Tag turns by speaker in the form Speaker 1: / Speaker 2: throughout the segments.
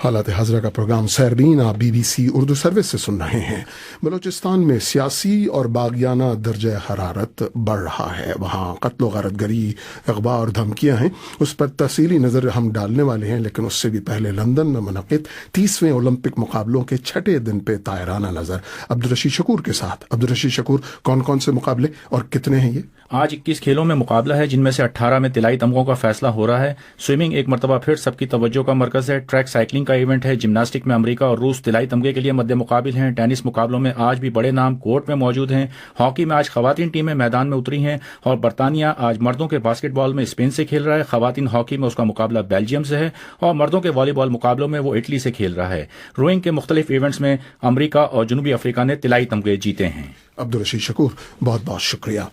Speaker 1: हालात हाजरा का प्रोग्राम सैरबीन आप BBC उर्दू सर्विस से सुन रहे हैं। बलूचिस्तान में सियासी और बागियाना दर्जा हरारत बढ़ रहा है। वहाँ कत्ल गारतगरी, अगवा और धमकियाँ हैं, उस पर तफसीली नज़र हम डालने वाले हैं। लेकिन उससे भी पहले लंदन में मुनक़िद 30वें ओलंपिक मुकाबलों के छठे दिन पे तायराना नज़र अब्दुल रशीद शकूर के साथ। अब्दुल रशीद शकूर, कौन कौन से मुकाबले और कितने हैं ये?
Speaker 2: आज 21 खेलों में मुकाबला है, जिनमें से 18 में तिलाई तमगों का फैसला हो रहा है। स्विमिंग एक मरतबा फिर सबकी तवज्जो का मरकज है। ट्रैक साइकिलिंग का इवेंट है। जिम्नास्टिक में अमेरिका और रूस तिलाई तमगे के लिए मद्दे मुकाबिल हैं। टेनिस मुकाबलों में आज भी बड़े नाम कोर्ट में मौजूद हैं। हॉकी में आज खवातीन टीमें मैदान में उतरी हैं और बरतानिया आज मर्दों के बास्केटबॉल में स्पेन से खेल रहा है। खवातीन हॉकी में उसका मुकाबला बेल्जियम से है और मर्दों के वॉलीबॉल मुकाबलों में वो इटली से खेल रहा है। रोइंग के मुख्तलिफ इवेंट्स में अमेरिका और जनूबी अफ्रीका ने तिलाई तमगे जीते हैं।
Speaker 1: अब्दुल रशीद शकूर, बहुत बहुत शुक्रिया।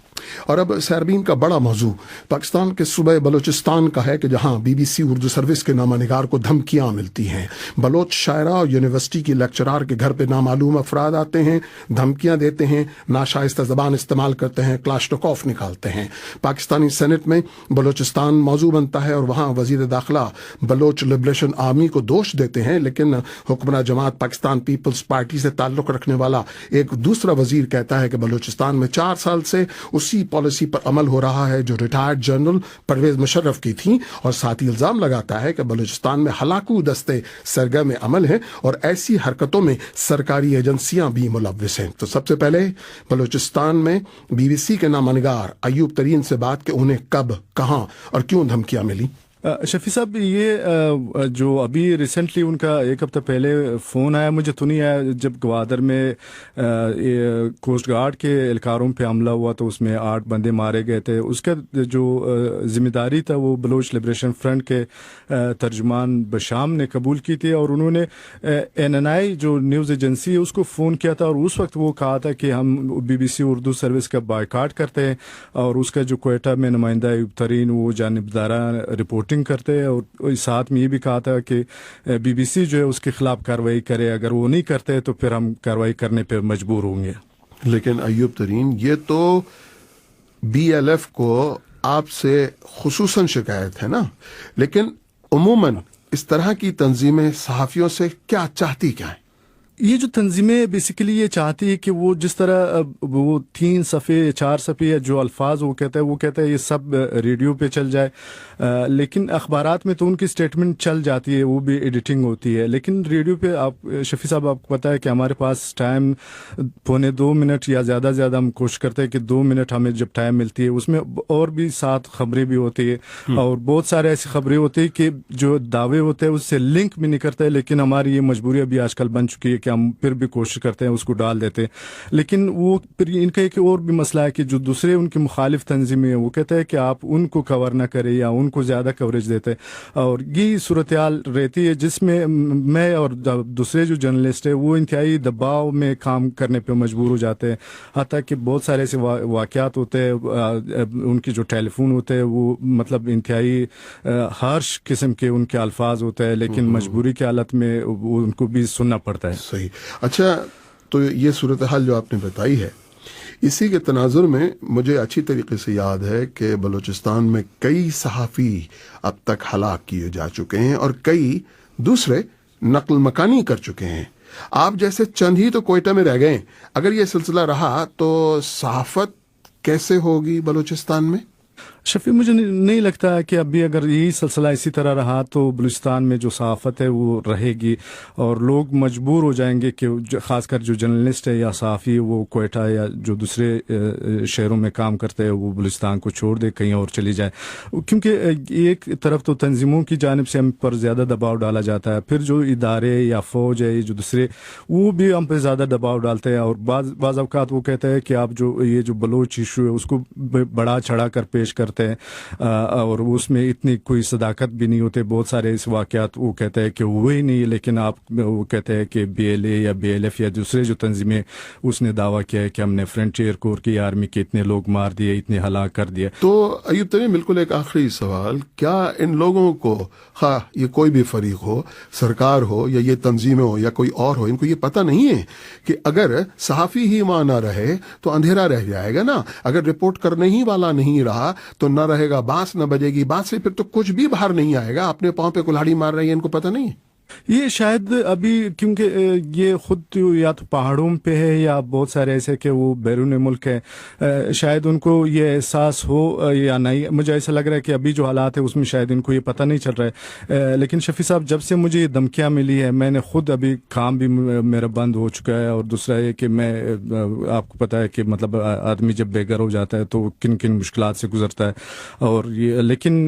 Speaker 1: और अब सैरबीन का बड़ा मौजू पाकिस्तान के सूबे बलूचिस्तान का है कि जहां BBC उर्दू सर्विस के नामानिगार को धमकियां मिलती हैं। बलोच शायरा और यूनिवर्सिटी की लेक्चरार के घर पे नामालूम अफराद आते हैं, धमकियां देते हैं, नाशाइस्ता ज़बान इस्तेमाल करते हैं, क्लाश्टोकॉफ निकालते हैं। पाकिस्तानी सेनेट में बलूचिस्तान मौजू बनता है और वहां वजीर दाखिला बलोच लिबरेशन आर्मी को दोष देते हैं। लेकिन हुक्मरान जमात पाकिस्तान पीपल्स पार्टी से ताल्लुक़ रखने वाला एक दूसरा वजीर कहता है कि बलूचिस्तान में 4 साल से उसी पॉलिसी पर अमल हो रहा है जो रिटायर्ड जनरल परवेज मुशर्रफ की थी, और साथ ही इल्जाम लगाता है कि बलूचिस्तान में हलाकू दस्ते सरगर्म अमल हैं और ऐसी हरकतों में सरकारी एजेंसियां भी मुलव्विस हैं। तो सबसे पहले बलूचिस्तान में BBC के नामानिगार अयूब तरीन से बात कि उन्हें कब, कहां और क्यों धमकियां मिली।
Speaker 3: शफी साहब, ये जो अभी रिसेंटली उनका एक हफ्ता पहले फ़ोन आया, मुझे तो नहीं आया, जब गवादर में कोस्ट गार्ड के एहलकारों पे हमला हुआ तो उसमें 8 बंदे मारे गए थे। उसका जो जिम्मेदारी था वो बलोच लिबरेशन फ्रंट के तर्जुमान बशाम ने कबूल की थी और उन्होंने NNI जो न्यूज़ एजेंसी है उसको फ़ोन किया था और उस वक्त वो कहा था कि हम BBC उर्दू सर्विस का बायकाट करते हैं और उसका जो क्वेटा में नुमाइंदा अयूब तरीन वो जानिबदाराना रिपोर्ट करते हैं और साथ में ये भी कहा था कि BBC जो है उसके खिलाफ कार्रवाई करे, अगर वो नहीं करते तो फिर हम कार्रवाई करने पे मजबूर होंगे।
Speaker 1: लेकिन अयूब तरीन, ये तो BLF को आपसे खुसूसन शिकायत है ना, लेकिन उमूमन इस तरह की तंजीमें सहाफियों से क्या चाहती क्या है?
Speaker 3: ये जो तंजीमें बेसिकली ये चाहती है कि वो जिस तरह वो 3 सफ़े 4 सफ़े जो अल्फाज वो कहता है ये सब रेडियो पे चल जाए, लेकिन अखबारात में तो उनकी स्टेटमेंट चल जाती है, वो भी एडिटिंग होती है। लेकिन रेडियो पे आप शफी साहब आपको पता है कि हमारे पास टाइम 1.25 मिनट या ज़्यादा से ज़्यादा हम कोशिश करते हैं कि 2 मिनट हमें जब टाइम मिलती है उसमें और भी 7 खबरें भी होती है और बहुत सारे ऐसी खबरें होती है कि जो दावे होते हैं उससे लिंक भी नहीं करते, लेकिन हमारी ये मजबूरी अभी आजकल बन चुकी है कि हम फिर भी कोशिश करते हैं उसको डाल देते हैं। लेकिन वो फिर इनका एक और भी मसला है कि जो दूसरे उनकी मुखालिफ तंजीमें हैं वो कहते हैं कि आप उनको कवर ना करें या उनको ज़्यादा कवरेज देते हैं और यही सूरत हाल रहती है जिसमें मैं और दूसरे जो जर्नलिस्ट है वो इंतहाई दबाव में काम करने पर मजबूर हो जाते हैं। हत्ता कि बहुत सारे ऐसे वाक़यात होते हैं, उनकी जो टेलीफोन होते हैं वो मतलब इंतहाई हार्श किस्म के उनके अल्फाज होते हैं, लेकिन मजबूरी की हालत में उनको भी सुनना पड़ता है।
Speaker 1: सही। अच्छा, तो ये सूरत हाल जो आपने बताई है, इसी के तनाजुर में मुझे अच्छी तरीके से याद है कि बलूचिस्तान में कई सहाफ़ी अब तक हलाक किए जा चुके हैं और कई दूसरे नकल मकानी कर चुके हैं। आप जैसे चंद ही तो कोयटा में रह गए। अगर ये सिलसिला रहा तो सहाफ़त कैसे होगी बलूचिस्तान में?
Speaker 3: शफी, मुझे नहीं लगता है कि अभी अगर यही सिलसिला इसी तरह रहा तो बलूचिस्तान में जो सहाफ़त है वो रहेगी और लोग मजबूर हो जाएंगे कि ख़ासकर जो जर्नलिस्ट है या सहाफ़ी वो कोयटा या जो दूसरे शहरों में काम करते हैं वो बलूचिस्तान को छोड़ दे, कहीं और चली जाए। क्योंकि एक तरफ तो तंजीमों की जानिब से हम पर ज़्यादा दबाव डाला जाता है, फिर जो इदारे या फ़ौज है जो दूसरे वो भी हम पर ज़्यादा दबाव डालते हैं और बाज़ अवक़ात वो कहते हैं कि आप जो ये जो बलोच इशू है उसको बड़ा चढ़ा कर पेश करते हैं और उसमें इतनी कोई सदाकत भी नहीं होते। बहुत सारे इस वाक़यात वो कहते हैं कि हुए ही नहीं, लेकिन आप वो कहते हैं कि BLA या BLF या दूसरे जो तंजीमें उसने दावा किया है कि हमने फ्रंटियर कोर की आर्मी के इतने लोग मार दिए, इतने हलाक कर दिए।
Speaker 1: तो अयूब तरीन, बिल्कुल एक आखिरी सवाल, क्या इन लोगों को, हाँ ये कोई भी फरीक हो, सरकार हो या ये तंजीमें हो या कोई और हो, इनको ये पता नहीं है कि अगर सहाफ़ी ही वहां ना रहे तो अंधेरा रह जाएगा ना? अगर रिपोर्ट करने ही वाला नहीं रहा तो न रहेगा बांस, न बजेगी बांस से, फिर तो कुछ भी बाहर नहीं आएगा। अपने पांव पे कुल्हाड़ी मार रही है, इनको पता नहीं है।
Speaker 3: یہ شاید ابھی کیونکہ یہ خود یا تو پہاڑوں پہ ہے یا بہت سارے ایسے کہ وہ بیرون ملک ہے، شاید ان کو یہ احساس ہو یا نہیں. مجھے ایسا لگ رہا ہے کہ ابھی جو حالات ہے اس میں شاید ان کو یہ پتہ نہیں چل رہا ہے. لیکن شفیع صاحب، جب سے مجھے یہ دھمکیاں ملی ہے، میں نے خود ابھی کام بھی میرا بند ہو چکا ہے، اور دوسرا یہ کہ میں آپ کو پتہ ہے کہ مطلب آدمی جب بے گھر ہو جاتا ہے تو کن کن مشکلات سے گزرتا ہے. اور یہ لیکن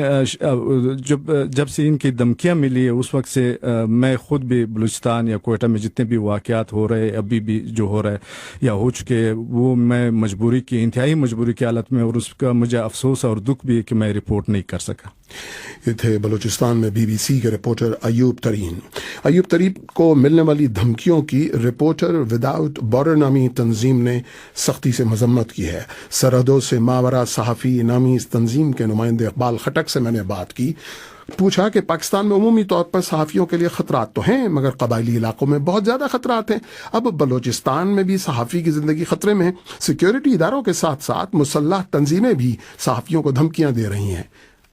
Speaker 3: جب سے ان کی دھمکیاں ملی ہے اس وقت سے میں خود بھی بلوچستان یا کوئٹہ میں جتنے بھی واقعات ہو رہے ابھی بھی جو ہو رہا ہے یا ہو چکے، وہ میں مجبوری کی انتہائی مجبوری کی حالت میں، اور اس کا مجھے افسوس اور دکھ بھی ہے کہ میں رپورٹ نہیں کر سکا.
Speaker 1: یہ تھے بلوچستان میں بی بی سی کے رپورٹر ایوب ترین. ایوب ترین کو ملنے والی دھمکیوں کی رپورٹر وداؤٹ بارڈر نامی تنظیم نے سختی سے مذمت کی ہے. سرحدوں سے ماورا صحافی نامی اس تنظیم کے نمائندے اقبال خٹک سے میں نے بات کی. پوچھا کہ پاکستان میں عمومی طور پر صحافیوں کے لیے خطرات تو ہیں، مگر قبائلی علاقوں میں بہت زیادہ خطرات ہیں. اب بلوچستان میں بھی صحافی کی زندگی خطرے میں ہے. سیکیورٹی اداروں کے ساتھ ساتھ مسلح تنظیمیں بھی صحافیوں کو دھمکیاں دے رہی ہیں.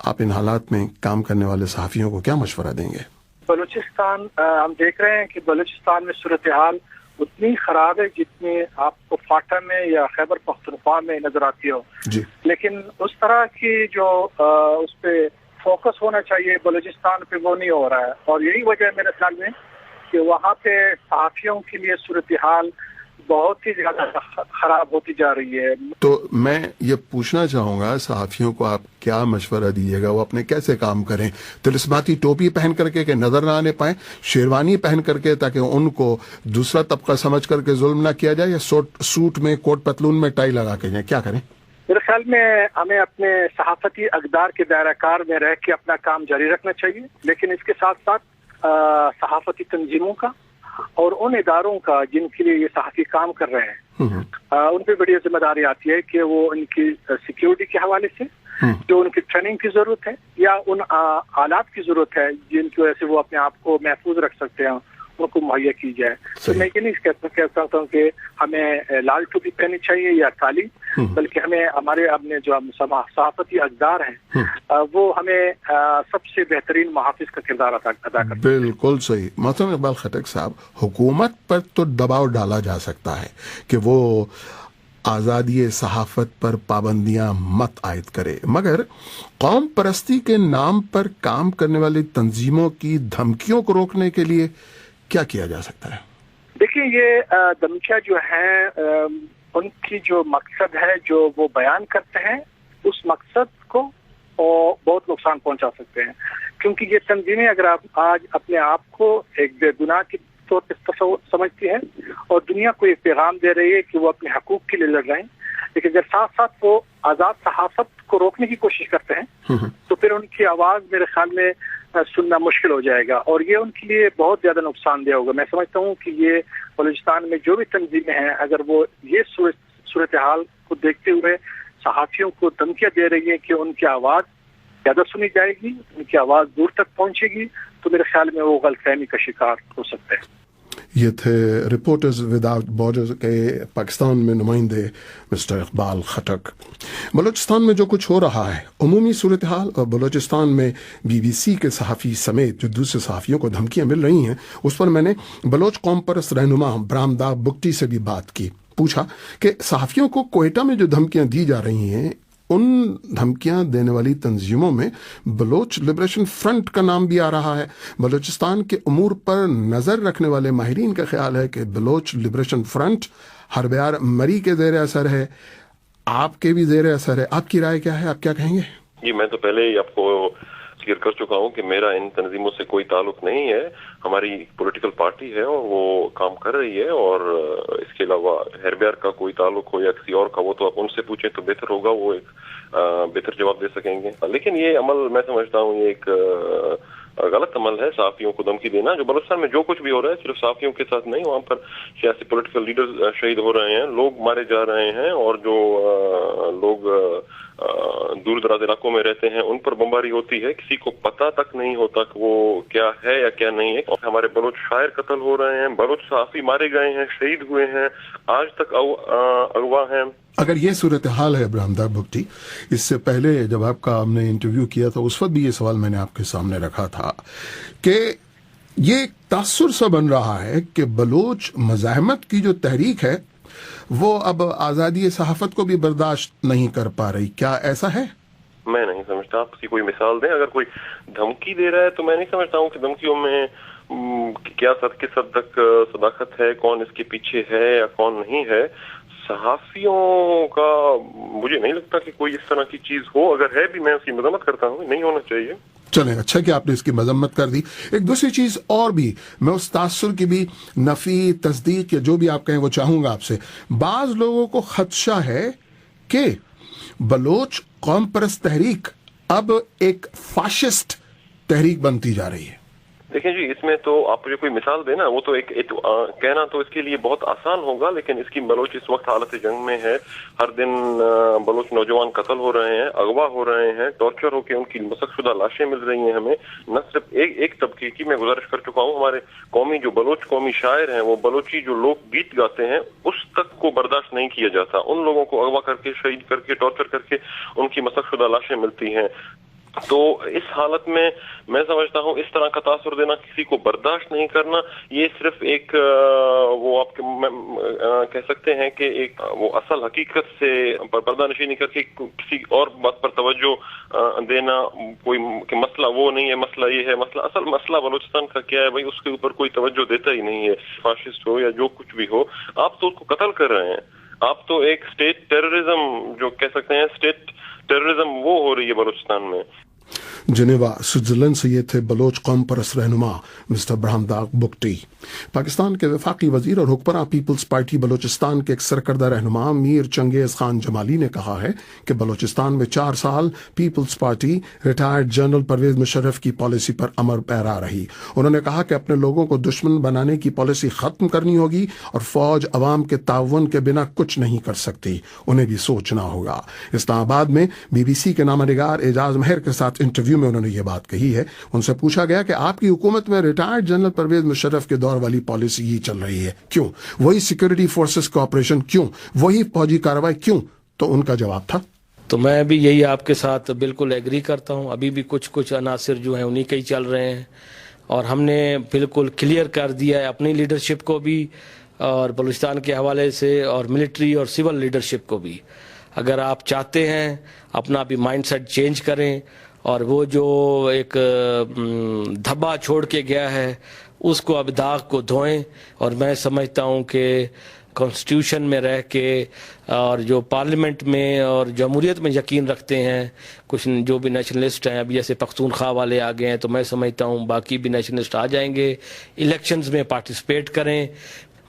Speaker 1: آپ ان حالات میں کام کرنے والے صحافیوں کو کیا مشورہ دیں گے؟
Speaker 4: بلوچستان ہم دیکھ رہے ہیں کہ بلوچستان میں صورتحال اتنی خراب ہے جتنی آپ کو فاٹا میں یا خیبر پختونخوا میں نظر آتی ہو
Speaker 1: جی.
Speaker 4: لیکن اس طرح کی جو اس پہ فوکس ہونا چاہیے بلوچستان پہ وہ نہیں ہو رہا ہے. اور یہی وجہ ہے میرے خیال میں کہ وہاں پہ صحافیوں کے لیے صورتحال بہت ہی زیادہ خراب ہوتی جا رہی ہے.
Speaker 1: تو میں یہ پوچھنا چاہوں گا صحافیوں کو آپ کیا مشورہ دیجیے گا، وہ اپنے کیسے کام کریں؟ طلسماتی ٹوپی پہن کر کے کہ نظر نہ آنے پائیں، شیروانی پہن کر کے تاکہ ان کو دوسرا طبقہ سمجھ کر کے ظلم نہ کیا جائے، یا سوٹ میں کوٹ پتلون میں ٹائی لگا کے جائیں؟ کیا کریں؟
Speaker 4: میرے خیال میں ہمیں اپنے صحافتی اقدار کے دائرہ کار میں رہ کے اپنا کام جاری رکھنا چاہیے، لیکن اس کے ساتھ ساتھ صحافتی تنظیموں کا اور ان اداروں کا جن کے لیے یہ صحافی کام کر رہے ہیں ان پہ بڑی ذمہ داری آتی ہے کہ وہ ان کی سیکیورٹی کے حوالے سے جو ان کی ٹریننگ کی ضرورت ہے یا ان آلات کی ضرورت ہے جن کی وجہ سے وہ اپنے آپ کو محفوظ رکھ سکتے ہیں، ان کو مہیا کی جائے. تو میں یہ نہیں کہہ سکتا ہوں کہ ہمیں لال ٹوپی پہننی چاہیے یا کالی، بلکہ ہمیں ہمارے اپنے جو صحافتی اقدار ہیں وہ ہمیں سب سے بہترین محافظ کا کردار ادا کرتے ہیں.
Speaker 1: بالکل صحیح. محترم اقبال خٹک صاحب، حکومت پر تو دباؤ ڈالا جا سکتا ہے کہ وہ آزادی صحافت پر پابندیاں مت عائد کرے، مگر قوم پرستی کے نام پر کام کرنے والی تنظیموں کی دھمکیوں کو روکنے کے لیے کیا کیا جا سکتا ہے؟
Speaker 4: دیکھیں، یہ دھمکیاں جو ہیں ان کی جو مقصد ہے جو وہ بیان کرتے ہیں اس مقصد کو بہت نقصان پہنچا سکتے ہیں، کیونکہ یہ تنظیمیں اگر آپ آج اپنے آپ کو ایک بے گناہ کے طور پہ سمجھتی ہے اور دنیا کو ایک پیغام دے رہی ہے کہ وہ اپنے حقوق کے لیے لڑ رہے ہیں، لیکن اگر ساتھ ساتھ وہ آزاد صحافت کو روکنے کی کوشش کرتے ہیں تو پھر ان کی آواز میرے خیال میں سننا مشکل ہو جائے گا، اور یہ ان کے لیے بہت زیادہ نقصان دہ ہوگا. میں سمجھتا ہوں کہ یہ بلوچستان میں جو بھی تنظیمیں ہیں اگر وہ یہ صورتحال کو دیکھتے ہوئے صحافیوں کو دھمکیاں دے رہی ہیں کہ ان کی آواز زیادہ سنی جائے گی، ان کی آواز دور تک پہنچے گی، تو میرے خیال میں وہ غلط فہمی کا شکار ہو سکتے ہیں.
Speaker 1: یہ تھے رپورٹرز وداؤٹ بارڈرز کے پاکستان میں نمائندے مسٹر اقبال خٹک. بلوچستان میں جو کچھ ہو رہا ہے، عمومی صورتحال، اور بلوچستان میں بی بی سی کے صحافی سمیت جو دوسرے صحافیوں کو دھمکیاں مل رہی ہیں، اس پر میں نے بلوچ قوم پرست رہنما برامدہ بگٹی سے بھی بات کی. پوچھا کہ صحافیوں کو کوئٹہ میں جو دھمکیاں دی جا رہی ہیں، ان دھمکیاں دینے والی تنظیموں میں بلوچ لبریشن فرنٹ کا نام بھی آ رہا ہے. بلوچستان کے امور پر نظر رکھنے والے ماہرین کا خیال ہے کہ بلوچ لبریشن فرنٹ ہربیار مری کے زیر اثر ہے، آپ کے بھی زیر اثر ہے. آپ کی رائے کیا ہے؟ آپ کیا کہیں گے؟
Speaker 5: جی، میں تو پہلے ہی آپ کو ذکر کر چکا ہوں کہ میرا ان تنظیموں سے کوئی تعلق نہیں ہے. ہماری پولیٹیکل پارٹی ہے اور وہ کام کر رہی ہے، اور اس کے علاوہ ہیربیار کا کوئی تعلق ہو یا کسی اور کا، وہ تو آپ ان سے پوچھیں تو بہتر ہوگا، وہ ایک بہتر جواب دے سکیں گے. لیکن یہ عمل میں سمجھتا ہوں یہ ایک غلط عمل ہے، صحافیوں کو دھمکی دینا. جو بلوچستان میں جو کچھ بھی ہو رہا ہے صرف صحافیوں کے ساتھ نہیں، وہاں پر سیاسی پولیٹیکل لیڈر شہید ہو رہے ہیں، لوگ مارے جا رہے ہیں، اور جو لوگ دور دراز علاقوں میں رہتے ہیں ان پر بمباری ہوتی ہے. کسی کو پتہ تک نہیں ہوتا کہ وہ کیا ہے یا کیا نہیں ہے. ہمارے بلوچ شاعر قتل ہو رہے ہیں، بلوچ صحافی مارے گئے ہیں، شہید ہوئے ہیں، آج تک اغوا ہیں.
Speaker 1: اگر یہ صورتحال ہے برامدہ بگٹی، اس سے پہلے جب آپ کا ہم نے انٹرویو کیا تھا اس وقت بھی یہ سوال میں نے آپ کے سامنے رکھا تھا کہ یہ ایک تاثر سا بن رہا ہے کہ بلوچ مزاحمت کی جو تحریک ہے وہ اب آزادی صحافت کو بھی برداشت نہیں کر پا رہی. کیا ایسا ہے؟
Speaker 5: میں نہیں سمجھتا. آپ کی کوئی مثال دیں. اگر کوئی دھمکی دے رہا ہے تو میں نہیں سمجھتا ہوں کہ دھمکیوں میں کیا کس حد تک صداقت ہے, کون اس کے پیچھے ہے یا کون نہیں ہے. صحافیوں کا مجھے نہیں لگتا کہ کوئی اس طرح کی چیز ہو. اگر ہے بھی میں اس کی مذمت کرتا ہوں, نہیں ہونا چاہیے.
Speaker 1: چلیں, اچھا کہ آپ نے اس کی مذمت کر دی. ایک دوسری چیز اور بھی میں اس تاثر کی بھی نفی, تصدیق یا جو بھی آپ کہیں وہ چاہوں گا آپ سے. بعض لوگوں کو خدشہ ہے کہ بلوچ قوم پرست تحریک اب ایک فاشسٹ تحریک بنتی جا رہی ہے.
Speaker 5: دیکھیں جی, اس میں تو آپ مجھے کوئی مثال دینا, وہ تو ایک کہنا تو اس کے لیے بہت آسان ہوگا, لیکن اس کی بلوچ اس وقت حالت جنگ میں ہے. ہر دن بلوچ نوجوان قتل ہو رہے ہیں, اغوا ہو رہے ہیں, ٹارچر ہو کے ان کی مسخ شدہ لاشیں مل رہی ہیں ہمیں. نہ صرف ایک طبقے کی, میں گزارش کر چکا ہوں, ہمارے قومی جو بلوچ قومی شاعر ہیں وہ بلوچی جو لوگ گیت گاتے ہیں اس تک کو برداشت نہیں کیا جاتا. ان لوگوں کو اغوا کر کے, شہید کر کے, ٹارچر کر کے ان کی مسخ شدہ لاشیں ملتی ہیں. تو اس حالت میں سمجھتا ہوں اس طرح کا تاثر دینا, کسی کو برداشت نہیں کرنا, یہ صرف ایک وہ آپ کہہ سکتے ہیں کہ ایک وہ اصل حقیقت سے پردہ نشینی کر کے کسی اور بات پر توجہ دینا. کوئی کہ مسئلہ وہ نہیں ہے, مسئلہ یہ ہے. اصل مسئلہ بلوچستان کا کیا ہے بھائی, اس کے اوپر کوئی توجہ دیتا ہی نہیں ہے. فاشسٹ ہو یا جو کچھ بھی ہو, آپ تو اس کو قتل کر رہے ہیں. آپ تو ایک اسٹیٹ ٹیررزم جو کہہ سکتے ہیں, اسٹیٹ ٹیررزم وہ ہو رہی ہے بلوچستان میں.
Speaker 1: جنیوا سوئٹزرلینڈ سے یہ تھے بلوچ قوم پرست رہنما مسٹر برہم داغ بگٹی. پاکستان کے وفاقی وزیر اور حکمراں پیپلز پارٹی بلوچستان کے ایک سرکردہ رہنما میر چنگیز خان جمالی نے کہا ہے کہ بلوچستان میں 4 سال peoples party retired general Pervez Musharraf کی پالیسی پر امر پیرا رہی. انہوں نے کہا کہ اپنے لوگوں کو دشمن بنانے کی پالیسی ختم کرنی ہوگی اور فوج عوام کے تعاون کے بنا کچھ نہیں کر سکتی, انہیں بھی سوچنا ہوگا. اسلام آباد میں BBC کے نامہ نگار اعجاز مہر کے ساتھ انٹرویو میں انہوں نے یہ بات کہی ہے. ان سے پوچھا گیا کہ آپ کی حکومت میں ریٹائرڈ جنرل پرویز مشرف کے دور والی پالیسی ہی چل رہی ہے, کیوں؟ وہی سیکورٹی فورسز کا آپریشن کیوں؟ وہی فوجی کارروائی کیوں؟ تو ان کا جواب تھا,
Speaker 6: تو میں بھی یہی آپ کے ساتھ بالکل ایگری کرتا ہوں. ابھی بھی کچھ عناصر جو ہیں انہی کے ہی چل رہے ہیں, اور ہم نے بالکل کلیئر کر دیا ہے اپنی لیڈرشپ کو بھی اور بلوچستان کے حوالے سے, اور ملٹری اور سول لیڈرشپ کو بھی. اگر آپ چاہتے ہیں اپنا بھی مائنڈ سیٹ چینج کریں اور وہ جو ایک دھبا چھوڑ کے گیا ہے اس کو اب داغ کو دھوئیں. اور میں سمجھتا ہوں کہ کانسٹیٹیوشن میں رہ کے اور جو پارلیمنٹ میں اور جمہوریت میں یقین رکھتے ہیں, کچھ جو بھی نیشنلسٹ ہیں, ابھی جیسے پختونخوا والے آ گئے ہیں, تو میں سمجھتا ہوں باقی بھی نیشنلسٹ آ جائیں گے, الیکشنز میں پارٹیسپیٹ کریں.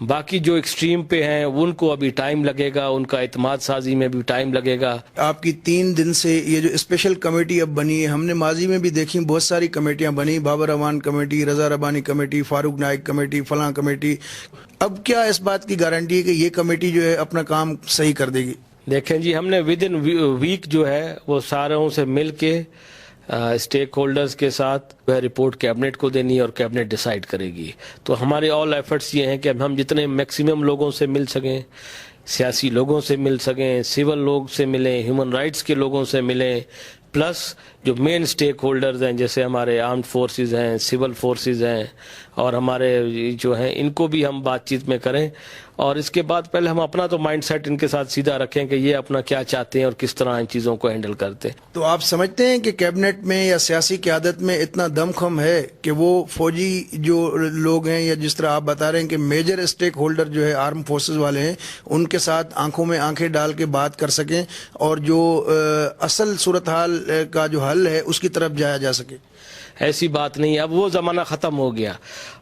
Speaker 6: باقی جو ایکسٹریم پہ ہیں ان کو ابھی ٹائم لگے گا, ان کا اعتماد سازی میں بھی ٹائم لگے گا.
Speaker 7: آپ کی 3 دن سے یہ جو اسپیشل کمیٹی اب بنی ہے, ہم نے ماضی میں بھی دیکھی بہت ساری کمیٹیاں بنی, بابر امان کمیٹی, رضا ربانی کمیٹی, فاروق نائک کمیٹی, فلاں کمیٹی. اب کیا اس بات کی گارنٹی ہے کہ یہ کمیٹی جو ہے اپنا کام صحیح کر دے گی؟
Speaker 6: دیکھیں جی, ہم نے ود ان ویک جو ہے وہ ساروں سے مل کے اسٹیک ہولڈرز کے ساتھ رپورٹ کیبنٹ کو دینی اور کیبنٹ ڈیسائیڈ کرے گی. تو ہمارے آل ایفرٹس یہ ہیں کہ ہم جتنے میکسیمم لوگوں سے مل سکیں, سیاسی لوگوں سے مل سکیں, سول لوگ سے ملیں, ہیومن رائٹس کے لوگوں سے ملیں, پلس جو مین اسٹیک ہولڈرز ہیں جیسے ہمارے آرمڈ فورسز ہیں, سول فورسز ہیں, اور ہمارے جو ہیں ان کو بھی ہم بات چیت میں کریں. اور اس کے بعد پہلے ہم اپنا تو مائنڈ سیٹ ان کے ساتھ سیدھا رکھیں کہ یہ اپنا کیا چاہتے ہیں اور کس طرح ان چیزوں کو ہینڈل کرتے ہیں.
Speaker 7: تو آپ سمجھتے ہیں کہ کیبنٹ میں یا سیاسی قیادت میں اتنا دم خم ہے کہ وہ فوجی جو لوگ ہیں, یا جس طرح آپ بتا رہے ہیں کہ میجر اسٹیک ہولڈر جو ہے آرم فورسز والے ہیں, ان کے ساتھ آنکھوں میں آنکھیں ڈال کے بات کر سکیں اور جو اصل صورتحال کا جو حل ہے اس کی طرف جایا جا سکے؟
Speaker 6: ایسی بات نہیں, اب وہ زمانہ ختم ہو گیا.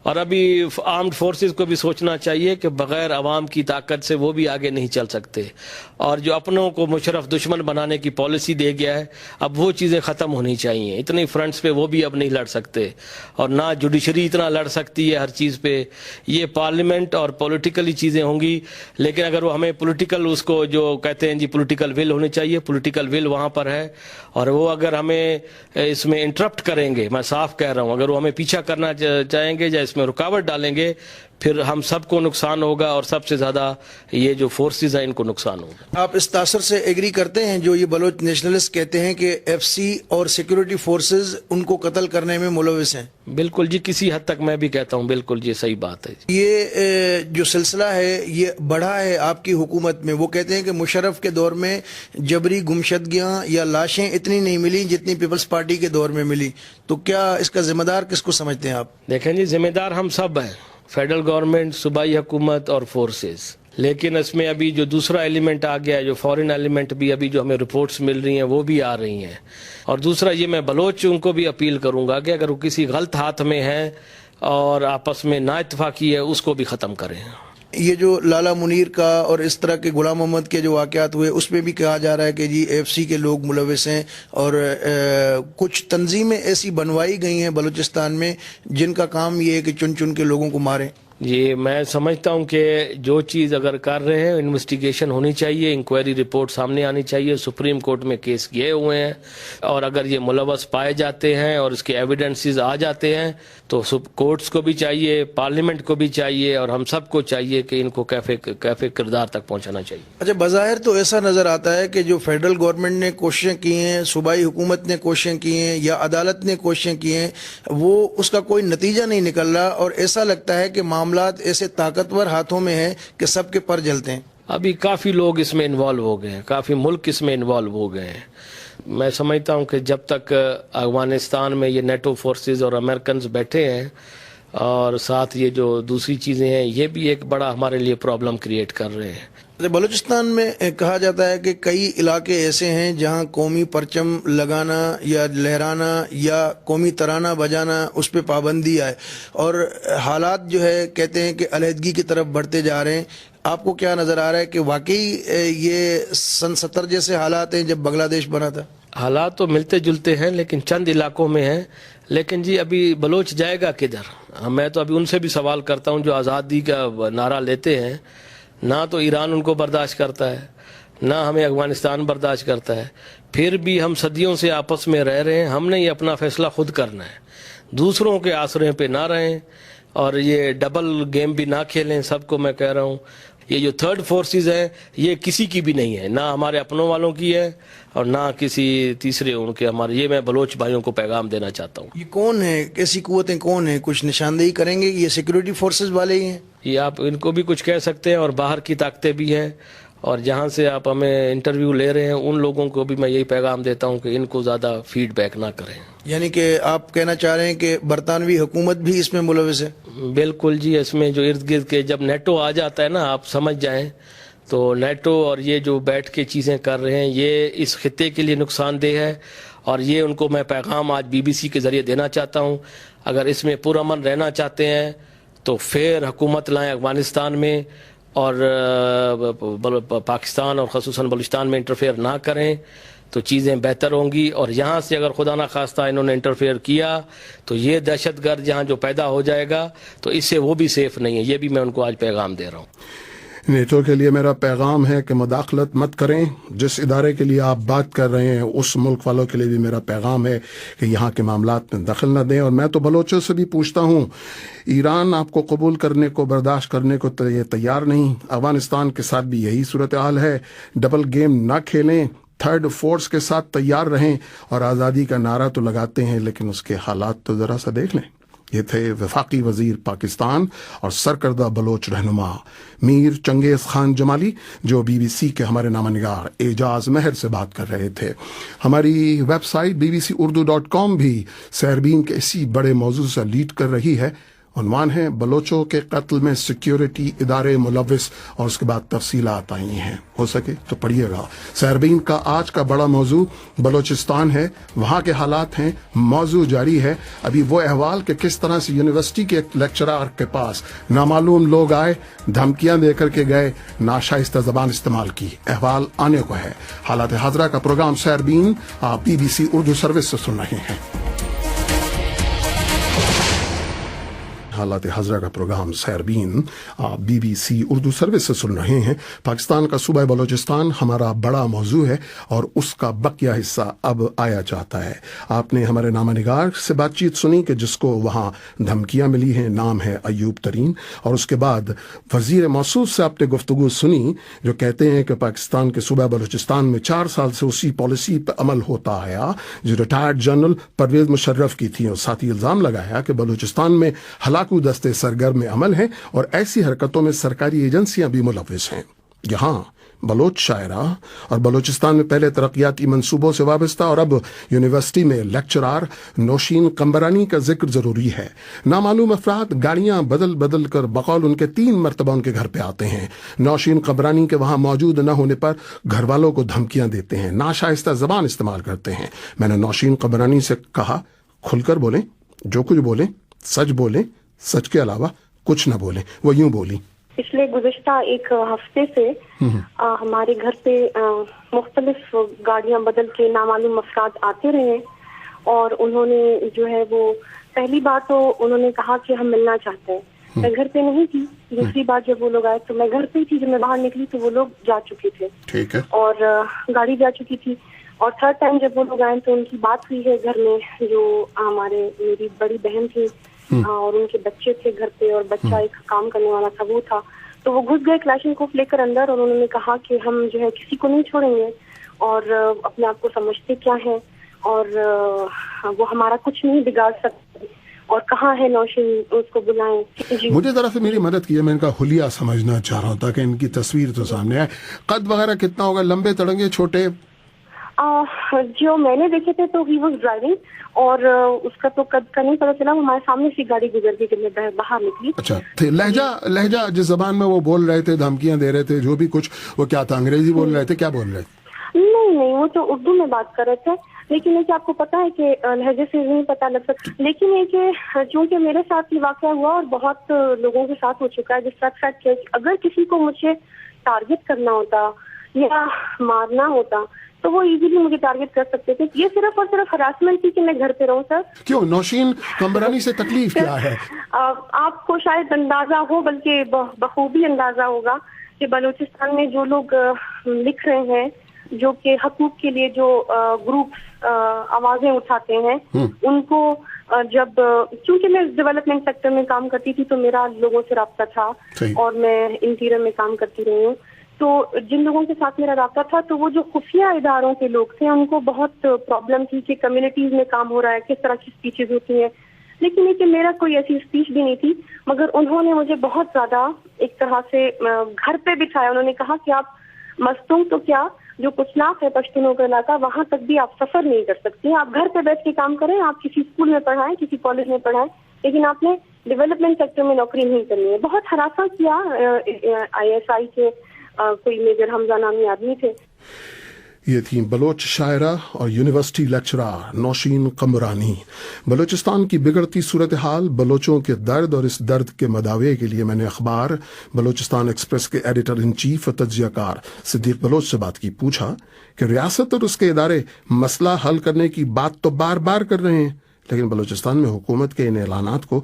Speaker 6: اور ابھی آرمڈ فورسز کو بھی سوچنا چاہیے کہ بغیر عوام کی طاقت سے وہ بھی آگے نہیں چل سکتے. اور جو اپنوں کو مشرف دشمن بنانے کی پالیسی دے گیا ہے, اب وہ چیزیں ختم ہونی چاہیے. اتنی فرنٹس پہ وہ بھی اب نہیں لڑ سکتے, اور نہ جوڈیشری اتنا لڑ سکتی ہے ہر چیز پہ. یہ پارلیمنٹ اور پولیٹیکلی چیزیں ہوں گی, لیکن اگر وہ ہمیں پولیٹیکل اس کو جو کہتے ہیں جی پولیٹیکل ول ہونی چاہیے, پولیٹیکل ول وہاں پر ہے. اور وہ اگر ہمیں اس میں انٹرپٹ کریں گے, میں صاف کہہ رہا ہوں, اگر وہ ہمیں پیچھا کرنا چاہیں گے یا اس میں رکاوٹ ڈالیں گے, پھر ہم سب کو نقصان ہوگا اور سب سے زیادہ یہ جو فورسز ہیں ان کو نقصان ہوگا.
Speaker 7: آپ اس تاثر سے ایگری کرتے ہیں جو یہ بلوچ نیشنلسٹ کہتے ہیں کہ ایف سی اور سیکورٹی فورسز ان کو قتل کرنے میں ملوث ہیں؟
Speaker 6: بالکل جی, کسی حد تک میں بھی کہتا ہوں بالکل یہ صحیح بات ہے.
Speaker 7: یہ جو سلسلہ ہے یہ بڑھا ہے آپ کی حکومت میں. وہ کہتے ہیں کہ مشرف کے دور میں جبری گمشدگیاں یا لاشیں اتنی نہیں ملی جتنی پیپلز پارٹی کے دور میں ملی. تو کیا اس کا ذمہ دار کس کو سمجھتے ہیں آپ؟
Speaker 6: دیکھیں جی, ذمہ دار ہم سب ہیں, فیڈرل گورنمنٹ, صوبائی حکومت اور فورسز. لیکن اس میں ابھی جو دوسرا ایلیمنٹ آ گیا ہے, جو فورن ایلیمنٹ بھی ابھی جو ہمیں رپورٹس مل رہی ہیں وہ بھی آ رہی ہیں. اور دوسرا یہ میں بلوچوں کو بھی اپیل کروں گا کہ اگر وہ کسی غلط ہاتھ میں ہیں اور آپس میں نا اتفاقی ہے اس کو بھی ختم کریں.
Speaker 7: یہ جو لالا منیر کا اور اس طرح کے غلام محمد کے جو واقعات ہوئے اس میں بھی کہا جا رہا ہے کہ جی ایف سی کے لوگ ملوث ہیں اور کچھ تنظیمیں ایسی بنوائی گئی ہیں بلوچستان میں جن کا کام یہ ہے کہ چن چن کے لوگوں کو ماریں.
Speaker 6: یہ میں سمجھتا ہوں کہ جو چیز اگر کر رہے ہیں انویسٹیگیشن ہونی چاہیے, انکوائری رپورٹ سامنے آنی چاہیے. سپریم کورٹ میں کیس گئے ہوئے ہیں اور اگر یہ ملوث پائے جاتے ہیں اور اس کے ایویڈنسز آ جاتے ہیں تو کورٹس کو بھی چاہیے, پارلیمنٹ کو بھی چاہیے اور ہم سب کو چاہیے کہ ان کو کیفے کردار تک پہنچانا چاہیے.
Speaker 7: اچھا, بظاہر تو ایسا نظر آتا ہے کہ جو فیڈرل گورنمنٹ نے کوششیں کی ہیں, صوبائی حکومت نے کوششیں کی ہیں یا عدالت نے کوششیں کی ہیں, وہ اس کا کوئی نتیجہ نہیں نکل رہا اور ایسا لگتا ہے کہ معاملات ایسے طاقتور ہاتھوں میں ہیں کہ سب کے پر جلتے ہیں.
Speaker 6: ابھی کافی لوگ اس میں انوالو ہو گئے ہیں, کافی ملک اس میں انوالو ہو گئے ہیں. میں سمجھتا ہوں کہ جب تک افغانستان میں یہ نیٹو فورسز اور امریکنز بیٹھے ہیں اور ساتھ یہ جو دوسری چیزیں ہیں یہ بھی ایک بڑا ہمارے لیے پرابلم کریٹ کر رہے ہیں.
Speaker 7: بلوچستان میں کہا جاتا ہے کہ کئی علاقے ایسے ہیں جہاں قومی پرچم لگانا یا لہرانا یا قومی ترانہ بجانا اس پہ پابندی آئے اور حالات جو ہے کہتے ہیں کہ علیحدگی کی طرف بڑھتے جا رہے ہیں. آپ کو کیا نظر آ رہا ہے کہ واقعی یہ سن 70 جیسے حالات ہیں جب بنگلہ دیش بنا تھا؟
Speaker 6: حالات تو ملتے جلتے ہیں لیکن چند علاقوں میں ہیں. لیکن جی ابھی بلوچ جائے گا کدھر؟ میں تو ابھی ان سے بھی سوال کرتا ہوں جو آزادی کا نعرہ لیتے ہیں. نہ تو ایران ان کو برداشت کرتا ہے, نہ ہمیں افغانستان برداشت کرتا ہے. پھر بھی ہم صدیوں سے آپس میں رہ رہے ہیں. ہم نے یہ اپنا فیصلہ خود کرنا ہے, دوسروں کے آسرے پہ نہ رہیں اور یہ ڈبل گیم بھی نہ کھیلیں. سب کو میں کہہ رہا ہوں یہ جو تھرڈ فورسز ہیں یہ کسی کی بھی نہیں ہے, نہ ہمارے اپنوں والوں کی ہے اور نہ کسی تیسرے ان کے ہمارے. یہ میں بلوچ بھائیوں کو پیغام دینا چاہتا ہوں.
Speaker 7: یہ کون ہے, کیسی قوتیں کون ہیں, کچھ نشاندہی کریں گے؟ یہ سیکورٹی فورسز والے ہی ہیں؟
Speaker 6: یہ آپ ان کو بھی کچھ کہہ سکتے ہیں اور باہر کی طاقتیں بھی ہیں اور جہاں سے آپ ہمیں انٹرویو لے رہے ہیں ان لوگوں کو بھی میں یہی پیغام دیتا ہوں کہ ان کو زیادہ فیڈ بیک نہ کریں.
Speaker 7: یعنی کہ آپ کہنا چاہ رہے ہیں کہ برطانوی حکومت بھی اس میں ملوث ہے؟
Speaker 6: بالکل جی, اس میں جو ارد گرد کے جب نیٹو آ جاتا ہے نا, آپ سمجھ جائیں تو نیٹو اور یہ جو بیٹھ کے چیزیں کر رہے ہیں یہ اس خطے کے لیے نقصان دہ ہے. اور یہ ان کو میں پیغام آج BBC کے ذریعے دینا چاہتا ہوں, اگر اس میں پرامن رہنا چاہتے ہیں تو پھر حکومت لائیں افغانستان میں اور پاکستان اور خصوصاً بلوچستان میں انٹرفیئر نہ کریں تو چیزیں بہتر ہوں گی. اور یہاں سے اگر خدا نہ خواستہ انہوں نے انٹرفیئر کیا تو یہ دہشت گرد جہاں جو پیدا ہو جائے گا تو اس سے وہ بھی سیف نہیں ہے. یہ بھی میں ان کو آج پیغام دے رہا ہوں.
Speaker 1: نیٹو کے لیے میرا پیغام ہے کہ مداخلت مت کریں. جس ادارے کے لیے آپ بات کر رہے ہیں اس ملک والوں کے لیے بھی میرا پیغام ہے کہ یہاں کے معاملات میں دخل نہ دیں. اور میں تو بلوچوں سے بھی پوچھتا ہوں, ایران آپ کو قبول کرنے کو, برداشت کرنے کو تیار نہیں. افغانستان کے ساتھ بھی یہی صورتحال ہے. ڈبل گیم نہ کھیلیں, تھرڈ فورس کے ساتھ تیار رہیں. اور آزادی کا نعرہ تو لگاتے ہیں لیکن اس کے حالات تو ذرا سا دیکھ لیں. یہ تھے وفاقی وزیر پاکستان اور سرکردہ بلوچ رہنما میر چنگیز خان جمالی, جو BBC کے ہمارے نامہ نگار اعجاز مہر سے بات کر رہے تھے. ہماری ویب سائٹ bbcurdu.com بھی سیربین کے اسی بڑے موضوع سے لیڈ کر رہی ہے. عنوان ہے بلوچوں کے قتل میں سیکیورٹی ادارے ملوث, اور اس کے بعد تفصیلات آئی ہیں. ہو سکے تو پڑھیے گا. سیربین کا آج کا بڑا موضوع بلوچستان ہے, وہاں کے حالات ہیں. موضوع جاری ہے ابھی وہ احوال کہ کس طرح سے یونیورسٹی کے ایک لیکچرر کے پاس نامعلوم لوگ آئے, دھمکیاں دے کر کے گئے, ناشائستہ زبان استعمال کی. احوال آنے کو ہے. حالات حاضرہ کا پروگرام سیربین آپ BBC اردو سروس سے سن رہے ہیں. हालात हज़रा का प्रोग्राम सैरबीन आप BBC उर्दू सर्विस से सुन रहे हैं। पाकिस्तान का सूबा बलूचिस्तान हमारा बड़ा मौजू है और उसका बकिया हिस्सा अब आया चाहता है। आपने हमारे नामानिगार से बातचीत सुनी कि जिसको वहाँ धमकियाँ मिली हैं, नाम है अयूब तरीन, और उसके बाद वज़ीर मौसूफ से आपने गुफ्तगू सुनी जो कहते हैं कि पाकिस्तान के सूबा बलूचिस्तान में 4 साल से उसी पॉलिसी पर अमल होता आया जो रिटायर्ड जनरल परवेज मुशर्रफ की थी, और साथ ही इल्ज़ाम लगाया कि बलूचिस्तान में हलाकू दस्ते सरगर्म अमल हैं और ऐसी हरकतों में सरकारी एजेंसियां भी मुलव्विस हैं। यहाँ बलोच शायरा और बलूचिस्तान में पहले तरक्याती मंसूबों से वाबस्ता और अब यूनिवर्सिटी में लेक्चरार नौशीन कम्बरानी का जिक्र जरूरी है। नामालूम अफराद गाड़ियां बदल बदल कर बकौल उनके 3 मरतबा उनके घर पे आते हैं। नौशीन कम्बरानी के वहां मौजूद न होने पर घर वालों को धमकियां देते हैं, नाशाइस्ता जबान इस्तेमाल करते हैं। मैंने नौशीन कम्बरानी से कहा खुलकर बोलें, जो कुछ बोलें सच बोलें, सच के अलावा कुछ न बोलें। वो यूं बोली,
Speaker 8: पिछले गुज़िश्ता एक हफ्ते से हमारे घर पे मुख्तलिफ गाड़ियां बदल के नामालूम अफराद आते रहे और उन्होंने जो है वो पहली बात तो उन्होंने कहा कि हम मिलना चाहते हैं। मैं घर पे नहीं थी। दूसरी बात जब वो लोग आए तो मैं घर पे थी। जब मैं बाहर निकली तो वो लोग जा चुके थे,
Speaker 1: ठीक है,
Speaker 8: और गाड़ी जा चुकी थी। और थर्ड टाइम जब वो लोग आए तो उनकी बात हुई है घर में, जो मेरी बड़ी बहन थी और उनके बच्चे थे घर पे, और बच्चा एक काम करने वाला था वो था। तो वो घुस गए क्लैशनकोफ लेकर अंदर और उन्होंने कहा कि हम जो है किसी को नहीं छोड़ेंगे और अपने आप को समझते क्या है और वो हमारा कुछ नहीं बिगाड़ सकते, और कहाँ है नौशीन, उसको बुलाएं।
Speaker 1: मुझे जरा से मेरी मदद कीजिए, मैं इनका हुलिया समझना चाह रहा हूँ ताकि इनकी तस्वीर तो सामने आए। कद वगैरह कितना होगा, लंबे तड़ंगे, छोटे?
Speaker 8: जो मैंने देखे थे तो ही वॉज ड्राइविंग, और उसका तो कद का नहीं पता चला। वो हमारे सामने से गाड़ी गुजर गई जब मैं बाहर निकली।
Speaker 1: अच्छा, थे लहजा जिस जबान में वो बोल रहे थे, धमकियां दे रहे थे, जो भी कुछ, वो क्या था, अंग्रेजी बोल रहे थे, क्या बोल रहे थे?
Speaker 8: नहीं, वो तो उर्दू में बात कर रहे थे। लेकिन ये कि आपको पता है कि लहजे से नहीं पता लग सकता, लेकिन ये कि चूंकि मेरे साथ ये वाकया हुआ और बहुत लोगों के साथ हो चुका है, जिस फैक्ट कि अगर किसी को मुझे टारगेट करना होता या मारना होता तो वो इजीली मुझे टारगेट कर सकते थे। ये सिर्फ और सिर्फ हरासमेंट थी कि मैं घर पे रहूं। सर, क्यों?
Speaker 1: नौशीन कम्बरानी से तकलीफ क्या है?
Speaker 8: आपको शायद अंदाजा हो, बल्कि बखूबी अंदाजा होगा कि बलूचिस्तान में जो लोग लिख रहे हैं, जो कि हकूक के लिए जो ग्रुप्स आवाजें उठाते हैं, उनको जब, क्योंकि मैं डेवलपमेंट सेक्टर में काम करती थी तो मेरा लोगों से राब्ता था और मैं इंटीरियर में काम करती रही हूँ, तो जिन लोगों के साथ मेरा राब्ता था तो वो जो खुफिया इदारों के लोग थे उनको बहुत प्रॉब्लम थी कि कम्युनिटीज में काम हो रहा है, किस तरह की स्पीचेज होती हैं। लेकिन ये कि मेरा कोई ऐसी स्पीच भी नहीं थी, मगर उन्होंने मुझे बहुत ज्यादा एक तरह से घर पे बिठाया। उन्होंने कहा कि आप मस्तूम तो क्या, जो कुचनाक है पश्तूनों का इलाका, वहां तक भी आप सफर नहीं कर सकते। आप घर पे बैठ के काम करें, आप किसी स्कूल में पढ़ाएं, किसी कॉलेज में पढ़ाएं, लेकिन आपने डेवलपमेंट सेक्टर में नौकरी नहीं करनी है। बहुत हरासा किया। ISI के कोई मेजर हमजा नामी आदमी थे।
Speaker 1: ये थी बलोच शायरा और यूनिवर्सिटी लेक्चरर नौशीन कम्बरानी। बलूचिस्तान की बिगड़ती सूरत हाल, बलोचों के दर्द और इस दर्द के मदावे के लिए मैंने अखबार बलूचिस्तान एक्सप्रेस के एडिटर इन चीफ और तज्जियाकार सिद्दीक बलोच से बात की। पूछा कि रियासत और उसके इदारे मसला हल करने की बात तो बार बार कर रहे हैं, लेकिन बलूचिस्तान में हुकूमत के इन ऐलानात को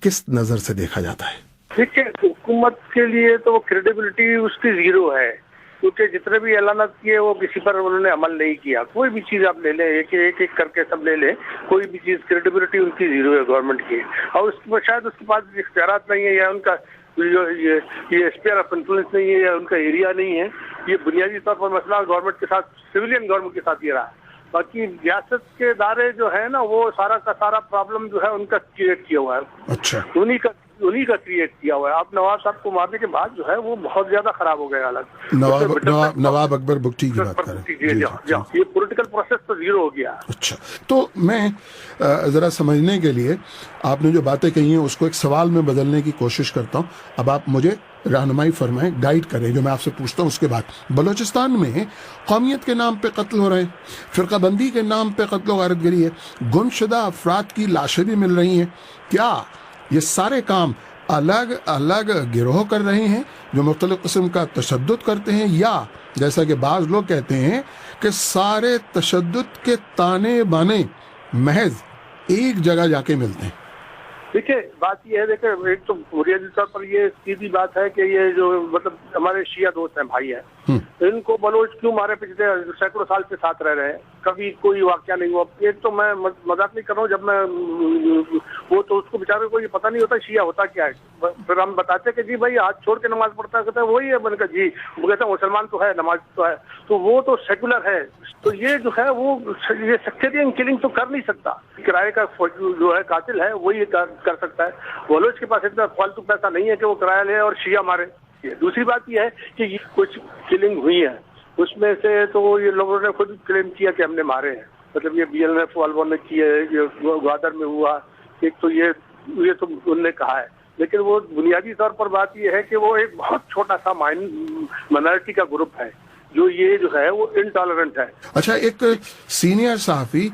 Speaker 1: किस नजर से देखा जाता है?
Speaker 4: देखिए, हुकूमत के लिए तो क्रेडिबिलिटी उसकी जीरो है, क्योंकि जितने भी ऐलानात किए वो किसी पर उन्होंने अमल नहीं किया। कोई भी चीज आप ले लें, एक एक करके सब ले लें, कोई भी चीज क्रेडिबिलिटी उनकी जीरो है गवर्नमेंट की। और उसके शायद उसके पास इख्तियारात नहीं है, या उनका ये स्पेयर ऑफ इन्फ्लुएंस नहीं है, या उनका एरिया नहीं है। ये बुनियादी तौर पर मसला गवर्नमेंट के साथ, सिविलियन गवर्नमेंट के साथ ये रहा। बाकी रियासत के इदारे जो है ना, वो सारा का सारा प्रॉब्लम जो है उनका क्रिएट किया हुआ है।
Speaker 1: अच्छा,
Speaker 4: उन्हीं का क्रिएट किया हुआ है। आप नवाब साहब को मारने के बाद जो है वो बहुत ज्यादा खराब हो गया हालत।
Speaker 1: नवाब अकबर बुगटी की बात करें,
Speaker 4: ये पॉलिटिकल प्रोसेस तो जीरो हो गया।
Speaker 1: अच्छा, तो मैं जरा समझने के लिए आपने जो बातें कही हैं उसको एक सवाल में बदलने की कोशिश करता हूँ। अब आप मुझे रहनुमाई फरमाएं, गाइड करें जो मैं आपसे पूछता हूँ। उसके बाद, बलूचिस्तान में कौमियत के नाम पे कत्ल हो रहे हैं, फिरकाबंदी के नाम पे कत्ल गारतगिरी है, गुमशुदा अफराद की लाशें भी मिल रही हैं। क्या ये सारे काम अलग अलग गिरोह कर रहे हैं जो मुख्तलिफ किस्म का तशद्दुद करते हैं, या जैसा कि बाज़ लोग कहते हैं कि सारे तशद्दुद के ताने बाने महज एक जगह जाके मिलते हैं?
Speaker 9: देखिए बात ये है, देखिए एक तो बुनियादी तौर पर ये सीधी बात है कि ये जो मतलब हमारे शिया दोस्त हैं, भाई हैं, इनको बलोच क्यों मारे? पिछले सैकड़ों साल से साथ रह रहे हैं, कभी कोई वाकया नहीं हुआ। एक तो मैं मजाक नहीं कर रहा हूँ, जब मैं वो तो उसको बेचारे को ये पता नहीं होता शिया होता क्या है। फिर हम बताते कि जी भाई हाथ छोड़ के नमाज पढ़ता है, कहता है वही है। मैंने कहा जी, वो कहता है मुसलमान तो है, नमाज तो है, तो वो तो सेकुलर है। तो ये जो है वो ये सेक्टेरियन किलिंग तो कर नहीं सकता। किराए का जो है कातिल है वही कर सकता है। बलोच के पास इतना फालतू पैसा नहीं है कि वो किराया ले और शिया मारे। दूसरी बात ये है कि ये कुछ किलिंग हुई है, उसमें से तो ये लोगों ने खुद क्लेम किया कि हमने मारे हैं। मतलब ये BLF वालों ने किए, ये ग्वादर में हुआ, एक तो ये तो उनने कहा है। लेकिन वो बुनियादी तौर पर बात ये है कि वो एक बहुत छोटा सा माइनॉरिटी का ग्रुप है जो ये जो है वो इनटॉलरेंट है।
Speaker 1: अच्छा, एक सीनियर सहाफी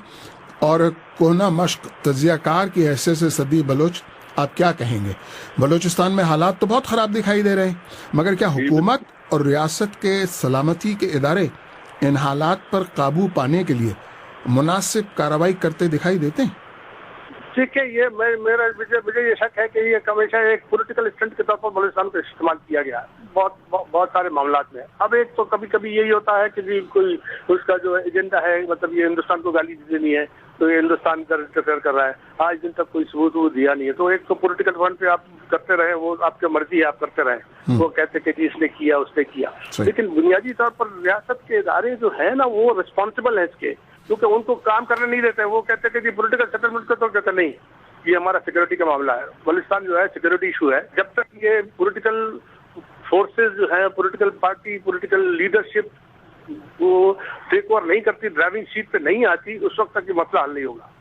Speaker 1: और कोना मश्क तजियाकार की हैसियत से सदी बलोच, आप क्या कहेंगे? बलोचिस्तान में हालात तो बहुत खराब दिखाई दे रहे हैं, मगर क्या हुकूमत और रियासत के सलामती के इदारे इन हालात पर काबू पाने के लिए मुनासिब कार्रवाई करते दिखाई देते हैं?
Speaker 9: ठीक है, ये मुझे ये शक है कि ये हमेशा एक पॉलिटिकल स्टंट के तौर पर बलूचिस्तान को इस्तेमाल किया गया है बहुत सारे मामलात में। अब एक तो कभी कभी यही होता है कि जी कोई उसका जो एजेंडा है, मतलब ये हिंदुस्तान को गाली देनी है, तो ये हिंदुस्तान का इंटरफेयर कर रहा है। आज दिन तक कोई सबूत वो दिया नहीं है। तो एक तो पॉलिटिकल फ्रंट पे आप करते रहे, वो आपकी मर्जी है, आप करते रहे। वो कहते कि जी इसने किया, उसने किया। लेकिन बुनियादी तौर पर रियासत के इदारे जो है ना वो रिस्पॉन्सिबल है इसके, क्योंकि उनको काम करने नहीं देते। वो कहते कि जी पॉलिटिकल सेटलमेंट का तो कहते नहीं, ये हमारा सिक्योरिटी का मामला है। बलूचिस्तान जो है सिक्योरिटी इशू है। जब तक ये पॉलिटिकल फोर्सेस जो है, पॉलिटिकल पार्टी, पॉलिटिकल लीडरशिप वो टेक ओवर नहीं करती, ड्राइविंग सीट पे नहीं आती, उस वक्त तक ये मसला हल नहीं होगा।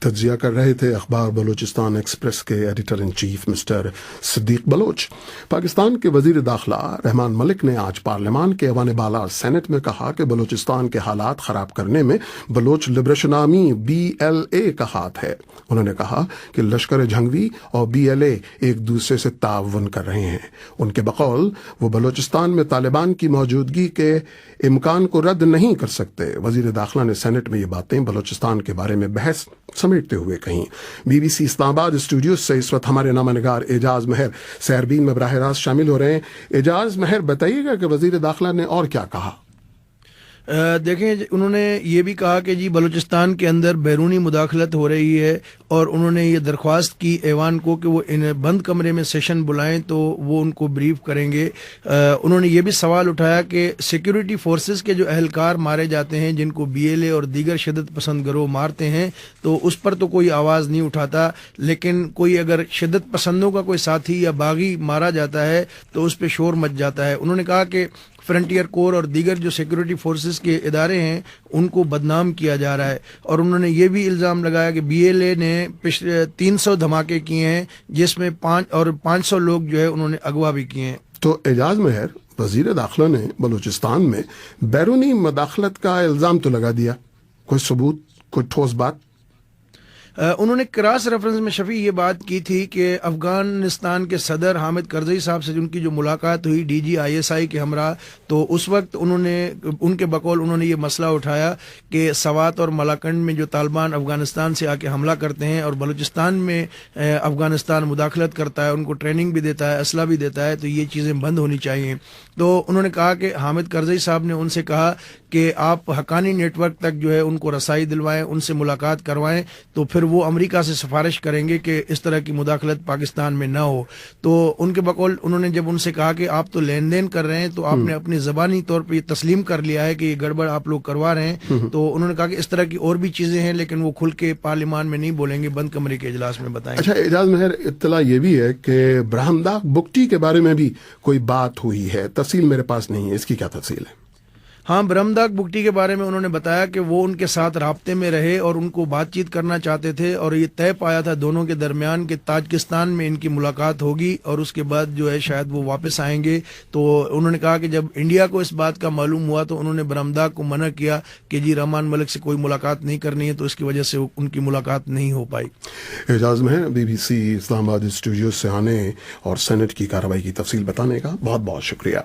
Speaker 1: तज्जिया कर रहे थे अखबार बलूचिस्तान एक्सप्रेस के editor in chief mister Siddiq Baloch. Pakistan के वजीर दाखिला रहमान मलिक ने आज पार्लियामान के ऐवान बाला सेनेट में कहा कि बलूचिस्तान के हालात खराब करने में बलोच लिबरेशन आर्मी BLA का हाथ है। उन्होंने कहा कि लश्कर जंगवी और BLA एक दूसरे से ताउन कर रहे हैं। उनके बकौल वो बलूचिस्तान में तालिबान की मौजूदगी के इम्कान को रद्द नहीं कर सकते। वजीर दाखिला ने सेनेट में ये बातें बलूचिस्तान के बारे में बहस समेटते हुए कहीं। BBC इस्लामाबाद स्टूडियो से इस वक्त हमारे नामनगार एजाज महर सहरबीन में बराह रास्त शामिल हो रहे हैं। एजाज महर, बताइएगा कि वजीर दाखिला ने और क्या कहा?
Speaker 7: देखें, उन्होंने ये भी कहा कि जी बलूचिस्तान के अंदर बैरूनी मुदाखलत हो रही है और उन्होंने ये दरख्वास्त की ऐवान को कि वो इन बंद कमरे में सेशन बुलाएं तो वो उनको ब्रीफ करेंगे। उन्होंने ये भी सवाल उठाया कि सिक्योरिटी फोर्सेस के जो अहलकार मारे जाते हैं, जिनको BLA और दीगर शिद्दत पसंद गिरोह मारते हैं, तो उस पर तो कोई आवाज़ नहीं उठाता, लेकिन कोई अगर शिद्दत पसंदों का कोई साथी या बागी मारा जाता है तो उस पर शोर मच जाता है। उन्होंने कहा कि फ्रंटियर कोर और दीगर जो सिक्योरिटी फोर्सेस के इदारे हैं उनको बदनाम किया जा रहा है। और उन्होंने ये भी इल्ज़ाम लगाया कि BLA ने पिछले 300 धमाके किए हैं, जिसमें 500 लोग जो है उन्होंने अगवा भी किए हैं।
Speaker 1: तो एजाज महर, वजीर दाखिला ने बलूचिस्तान में बैरूनी मुदाखलत का इल्ज़ाम तो लगा दिया, कोई सबूत, कोई ठोस बात?
Speaker 7: उन्होंने क्रॉस रेफरेंस में शफी ये बात की थी कि अफगानिस्तान के सदर हामिद करजई साहब से उनकी जो मुलाकात हुई DG ISI के हमरा, तो उस वक्त उनके बकौल उन्होंने ये मसला उठाया कि सवात और मलाकंड में जो तालिबान अफगानिस्तान से आके हमला करते हैं और बलूचिस्तान में अफगानिस्तान मुदाखलत करता है, उनको ट्रेनिंग भी देता है, असला भी देता है, तो ये चीज़ें बंद होनी चाहिए। तो उन्होंने कहा कि हामिद करजई साहब ने उनसे कहा कि आप हकानी नेटवर्क तक जो है उनको रसाई दिलवाएं, उनसे मुलाकात करवाएं, तो फिर वो अमेरिका से सिफारिश करेंगे कि इस तरह की मुदाखलत पाकिस्तान में ना हो। तो उनके बकौल उन्होंने जब उनसे कहा कि आप तो लेन देन कर रहे हैं, तो आपने अपनी ज़बानी तौर पर तस्लीम कर लिया है कि ये गड़बड़ आप लोग करवा रहे हैं, तो उन्होंने कहा कि इस तरह की और भी चीज़ें हैं, लेकिन वो खुल के पार्लियामान में नहीं बोलेंगे, बंद कमरे के इजलास में बताएंगे।
Speaker 1: अच्छा एजाज महर, इत्तला ये भी है कि ब्राहमदाग बुगटी के बारे में भी कोई बात हुई है, तफसील मेरे पास नहीं है, इसकी क्या तफसील है?
Speaker 7: हाँ, ब्रह्मदाग बुगटी के बारे में उन्होंने बताया कि वो उनके साथ राब्ते में रहे और उनको बातचीत करना चाहते थे और ये तय पाया था दोनों के दरमियान कि ताजिकिस्तान में इनकी मुलाकात होगी और उसके बाद जो है शायद वो वापस आएंगे। तो उन्होंने कहा कि जब इंडिया को इस बात का मालूम हुआ तो उन्होंने ब्रह्मदाग को मना किया कि जी रहमान मलिक से कोई मुलाकात नहीं करनी है, तो इसकी वजह से उनकी मुलाकात नहीं हो पाई।
Speaker 1: एजाज में BBC इस्लामाबाद स्टूडियो से आने और सेनेट की कार्रवाई की तफसील बताने का बहुत बहुत शुक्रिया।